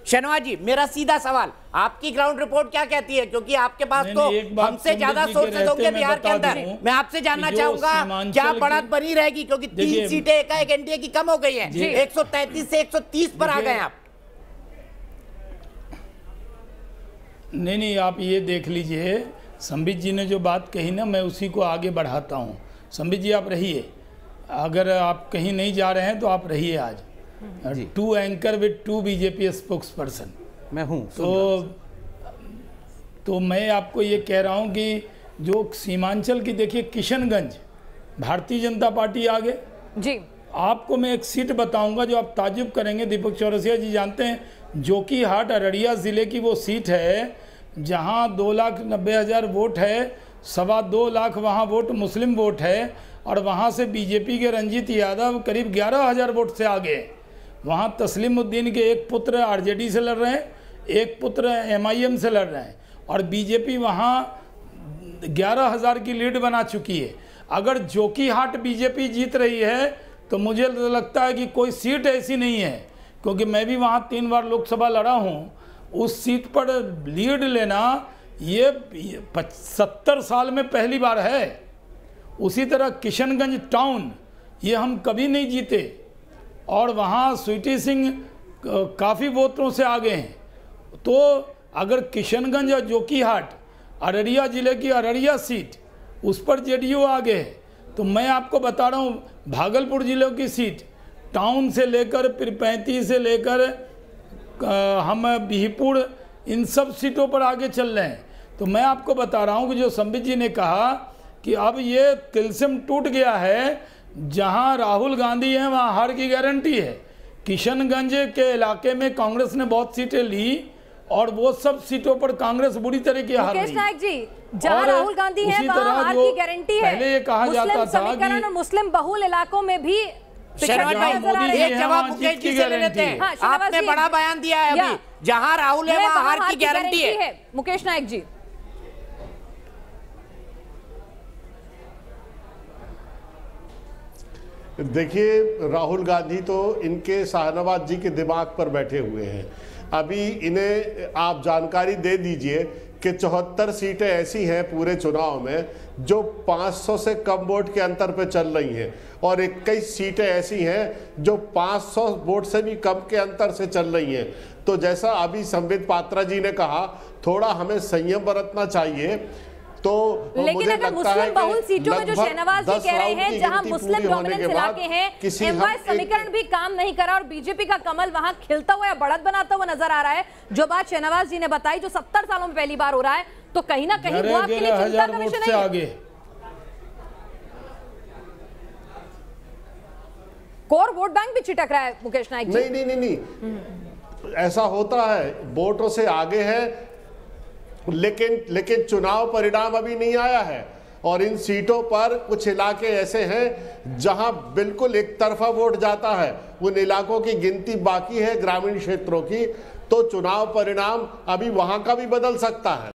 शहनवाज जी, मेरा सीधा सवाल, आपकी ग्राउंड रिपोर्ट क्या कहती है? क्योंकि आपके पास तो हमसे ज्यादा सोर्सेज होंगे बिहार के अंदर। मैं आपसे जानना चाहूंगा क्या बढ़त बनी रहेगी, क्योंकि 3 सीटें एकाएक एनडीए की कम हो गई हैं, 133 से 130 पर आ गए आप। नहीं, आप ये देख लीजिए, संबित जी ने जो बात कही ना, मैं उसी को आगे बढ़ाता हूँ। संबित जी आप रहिए, अगर आप कहीं नहीं जा रहे हैं तो आप रहिए आज। 2 anchor with 2 BJP spokes person मैं हूँ। तो मैं आपको ये कह रहा हूँ कि जो सीमांचल की देखिए, किशनगंज भारतीय जनता पार्टी आगे जी। आपको मैं एक सीट बताऊंगा जो आप ताजुब करेंगे। दीपक चौरसिया जी जानते हैं, जोकीहाट अररिया ज़िले की वो सीट है जहां 2,90,000 वोट है, 2.25 लाख वहां वोट मुस्लिम वोट है, और वहां से बीजेपी के रंजीत यादव करीब 11,000 वोट से आगे हैं। वहां तस्लीमुद्दीन के एक पुत्र आरजेडी से लड़ रहे हैं, एक पुत्र एमआईएम से लड़ रहे हैं, और बीजेपी वहां 11,000 की लीड बना चुकी है। अगर जोकीहाट बीजेपी जीत रही है तो मुझे लगता है कि कोई सीट ऐसी नहीं है, क्योंकि मैं भी वहाँ 3 बार लोकसभा लड़ा हूँ, उस सीट पर लीड लेना ये 70 साल में पहली बार है। उसी तरह किशनगंज टाउन ये हम कभी नहीं जीते, और वहाँ स्वीटी सिंह काफ़ी वोटों से आगे हैं। तो अगर किशनगंज और जोकीहाट अररिया ज़िले की अररिया सीट उस पर जेडीयू आगे है, तो मैं आपको बता रहा हूँ भागलपुर ज़िले की सीट टाउन से लेकर फिर 35 से लेकर हम बिहपुर, इन सब सीटों पर आगे चल रहे हैं। तो मैं आपको बता रहा हूँ कि जो संबित जी ने कहा कि अब ये तिलस्म टूट गया है, जहाँ राहुल गांधी हैं वहाँ हार की गारंटी है। किशनगंज के इलाके में कांग्रेस ने बहुत सीटें ली, और वो सब सीटों पर कांग्रेस बुरी तरीके हार रही है। जी, जहाँ राहुल गांधी हैं वहाँ हार की गारंटी है। पहले ये कहा जाता था कि मुस्लिम बहुल इलाकों में भी शहनवाज भाई, एक जवाब मुकेश जी से ले लेते हैं। आपने बड़ा बयान दिया है अभी, जहां राहुल है वहां हार की गारंटी है। मुकेश नायक जी, देखिए, राहुल गांधी तो इनके शाहनवाज जी के दिमाग पर बैठे हुए हैं। अभी इन्हें आप जानकारी दे दीजिए कि 74 सीटें ऐसी हैं पूरे चुनाव में जो 500 से कम वोट के अंतर पे चल रही हैं, और 21 सीटें ऐसी हैं जो 500 वोट से भी कम के अंतर से चल रही हैं। तो जैसा अभी संबित पात्रा जी ने कहा, थोड़ा हमें संयम बरतना चाहिए। तो लेकिन अगर मुस्लिम बहुल सीटों में जो शहनवाज जी कह रहे हैं, जहां मुस्लिम डोमिनेंस इलाके हैं, एमवाई समीकरण भी काम नहीं करा और बीजेपी का कमल वहां खिलता हुआ या बढ़त बनाता हुआ नजर आ रहा है, जो बात शहनवाज जी ने बताई, जो 70 सालों में पहली बार हो रहा है, तो कहीं ना कहीं वो आपके लिए चिंता का विषय नहीं है। कोर वोट बैंक भी चिटक रहा है मुकेश नायक जी। नहीं, ऐसा होता है, वोटों से आगे है, लेकिन चुनाव परिणाम अभी नहीं आया है, और इन सीटों पर कुछ इलाके ऐसे हैं जहां बिल्कुल एक तरफा वोट जाता है। उन इलाकों की गिनती बाकी है, ग्रामीण क्षेत्रों की, तो चुनाव परिणाम अभी वहां का भी बदल सकता है।